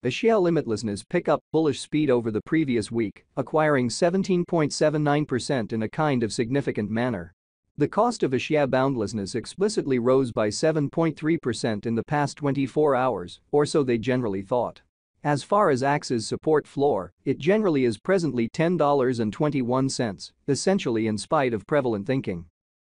Axie limitlessness pick up bullish speed over the previous week, acquiring 17.79% in a kind of significant manner. The cost of Axie boundlessness explicitly rose by 7.3% in the past 24 hours, or so they generally thought. As far as Axie's support floor, it generally is presently $10.21, essentially in spite of prevalent thinking.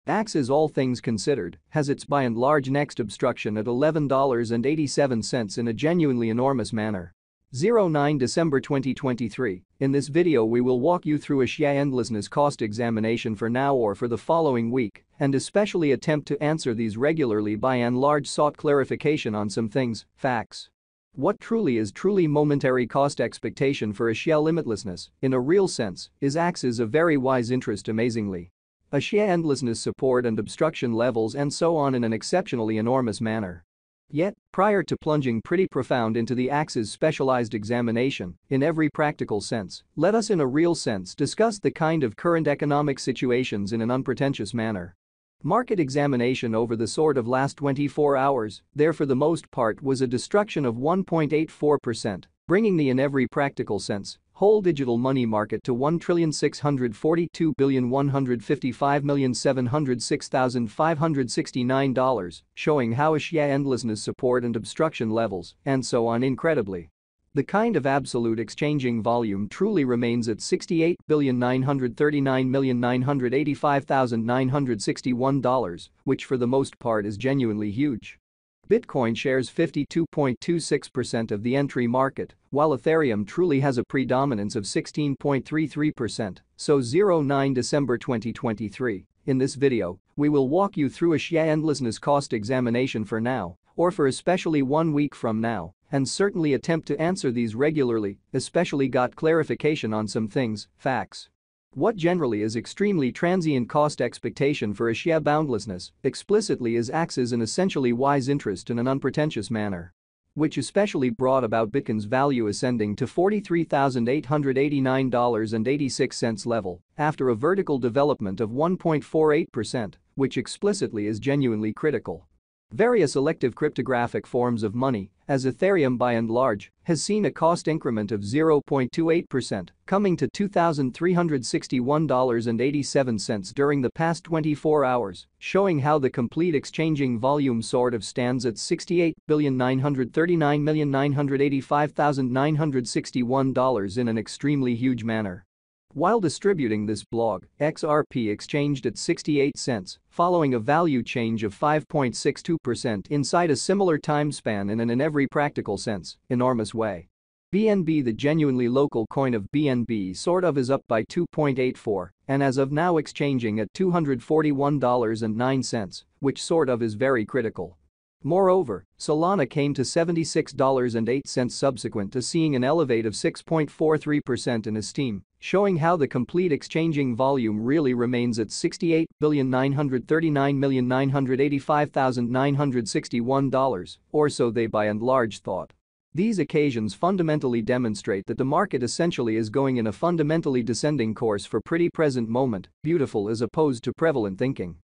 Axie, all things considered, has its by and large next obstruction at $11.87 in a genuinely enormous manner. 09 December 2023. In this video we will walk you through Axie endlessness cost examination for now or for the following week, and especially attempt to answer these regularly by and large sought clarification on some things, facts. What truly is momentary cost expectation for Axie limitlessness, in a real sense, is Axie's a very wise interest amazingly. Axie endlessness support and obstruction levels and so on in an exceptionally enormous manner. Yet, prior to plunging pretty profound into the Axie's specialized examination, in every practical sense, let us in a real sense discuss the kind of current economic situations in an unpretentious manner. Market examination over the sort of last 24 hours, there for the most part was a destruction of 1.84%, bringing the in every practical sense whole digital money market to $1,642,155,706,569, showing how Axie endlessness support and obstruction levels, and so on incredibly. The kind of absolute exchanging volume truly remains at $68,939,985,961, which for the most part is genuinely huge. Bitcoin shares 52.26% of the entry market, while Ethereum truly has a predominance of 16.33%, so 09 December 2023. In this video, we will walk you through Axie endlessness cost examination for now, or for especially 1 week from now, and certainly attempt to answer these regularly, especially got clarification on some things, facts. What generally is extremely transient cost expectation for Axie boundlessness, explicitly is Axie's an essentially wise interest in an unpretentious manner. Which especially brought about Bitcoin's value ascending to $43,889.86 level after a vertical development of 1.48%, which explicitly is genuinely critical. Various elective cryptographic forms of money, as Ethereum by and large, has seen a cost increment of 0.28%, coming to $2,361.87 during the past 24 hours, showing how the complete exchanging volume sort of stands at $68,939,985,961 in an extremely huge manner. While distributing this blog, XRP exchanged at 68 cents, following a value change of 5.62% inside a similar time span in an in every practical sense, enormous way. BNB, the genuinely local coin of BNB, sort of is up by 2.84 and as of now exchanging at $241.09, which sort of is very critical. Moreover, Solana came to $76.08 subsequent to seeing an elevate of 6.43% in esteem, showing how the complete exchanging volume really remains at $68,939,985,961, or so they by and large thought. These occasions fundamentally demonstrate that the market essentially is going in a fundamentally descending course for pretty present moment, beautiful as opposed to prevalent thinking.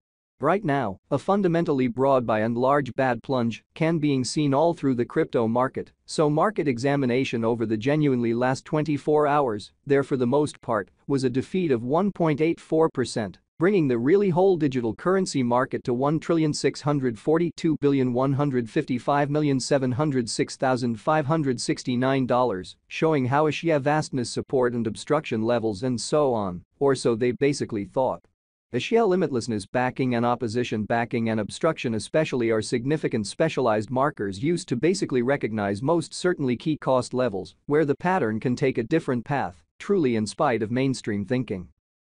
Right now, a fundamentally broad by and large bad plunge can being seen all through the crypto market, so market examination over the genuinely last 24 hours, there for the most part, was a defeat of 1.84%, bringing the really whole digital currency market to $1,642,155,706,569, showing how Axie vastness support and obstruction levels and so on, or so they basically thought. Axie limitlessness backing and opposition backing and obstruction especially are significant specialized markers used to basically recognize most certainly key cost levels where the pattern can take a different path, truly in spite of mainstream thinking.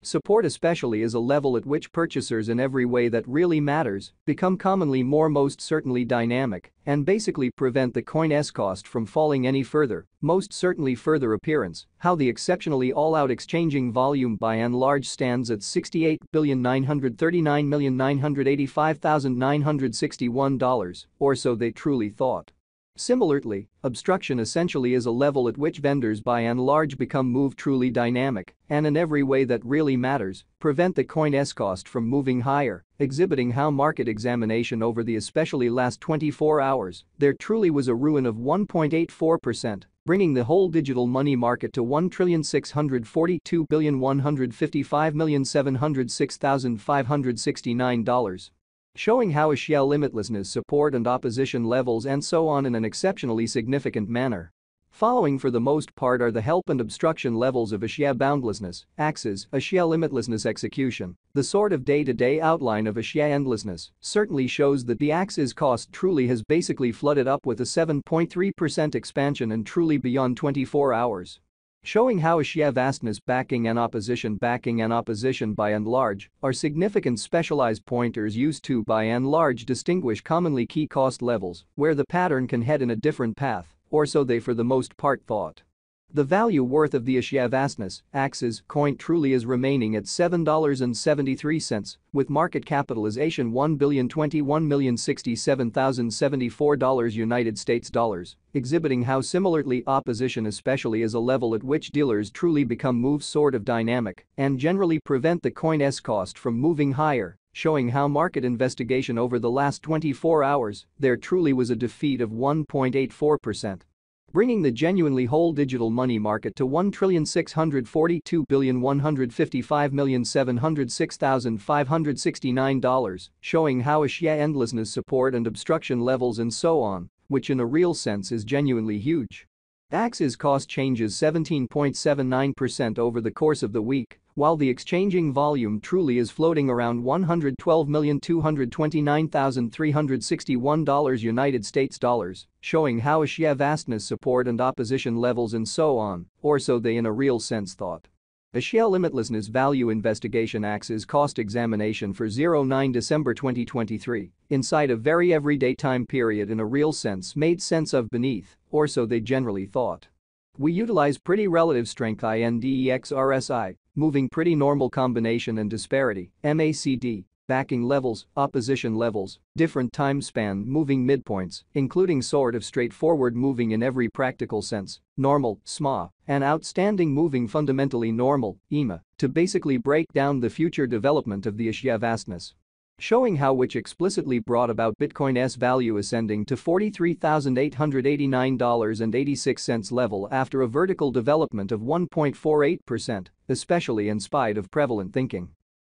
Support especially is a level at which purchasers in every way that really matters become commonly more most certainly dynamic and basically prevent the coin's cost from falling any further, most certainly further appearance, how the exceptionally all-out exchanging volume by and large stands at $68,939,985,961, or so they truly thought. Similarly, obstruction essentially is a level at which vendors by and large become move truly dynamic and in every way that really matters, prevent the coin's cost from moving higher, exhibiting how market examination over the especially last 24 hours, there truly was a ruin of 1.84%, bringing the whole digital money market to $1,642,155,706,569. Showing how Axie limitlessness support and opposition levels and so on in an exceptionally significant manner. Following for the most part are the help and obstruction levels of Axie boundlessness, Axies, Axie limitlessness execution. The sort of day-to-day outline of Axie endlessness certainly shows that the Axies cost truly has basically flooded up with a 7.3% expansion and truly beyond 24 hours. Showing how Axie vastness backing and opposition by and large are significant specialized pointers used to by and large distinguish commonly key cost levels where the pattern can head in a different path, or so they for the most part thought. The value worth of the Axie vastness, Axies, coin truly is remaining at $7.73, with market capitalization $1,021,067,074 United States dollars, exhibiting how similarly opposition especially is a level at which dealers truly become move sort of dynamic and generally prevent the coin's cost from moving higher. Showing how market investigation over the last 24 hours, there truly was a defeat of 1.84%. Bringing the genuinely whole digital money market to $1,642,155,706,569, showing how Axie endlessness support and obstruction levels and so on, which in a real sense is genuinely huge. Axie's cost changes 17.79% over the course of the week, while the exchanging volume truly is floating around $112,229,361 United States dollars, showing how Axie vastness support and opposition levels and so on, or so they in a real sense thought. Axie limitlessness value investigation Axies cost examination for 09 December 2023, inside a very everyday time period in a real sense made sense of beneath, or so they generally thought. We utilize pretty relative strength index RSI, moving pretty normal combination and disparity, MACD, backing levels, opposition levels, different time span moving midpoints, including sort of straightforward moving in every practical sense, normal, SMA, and outstanding moving fundamentally normal, EMA, to basically break down the future development of the Axie vastness. Showing how which explicitly brought about Bitcoin's value ascending to $43,889.86 level after a vertical development of 1.48%, especially in spite of prevalent thinking.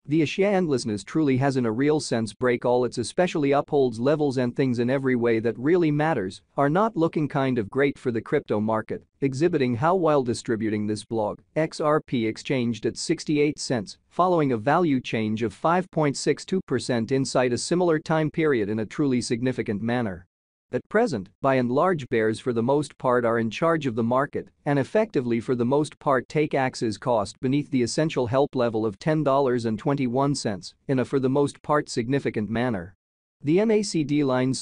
The Axie endlessness truly has in a real sense break all its especially upholds levels and things in every way that really matters are not looking kind of great for the crypto market, exhibiting how while distributing this blog, XRP exchanged at 68 cents, following a value change of 5.62% inside a similar time period in a truly significant manner. At present, by and large bears for the most part are in charge of the market and effectively for the most part take Axie's cost beneath the essential help level of $10.21 in a for the most part significant manner. The MACD line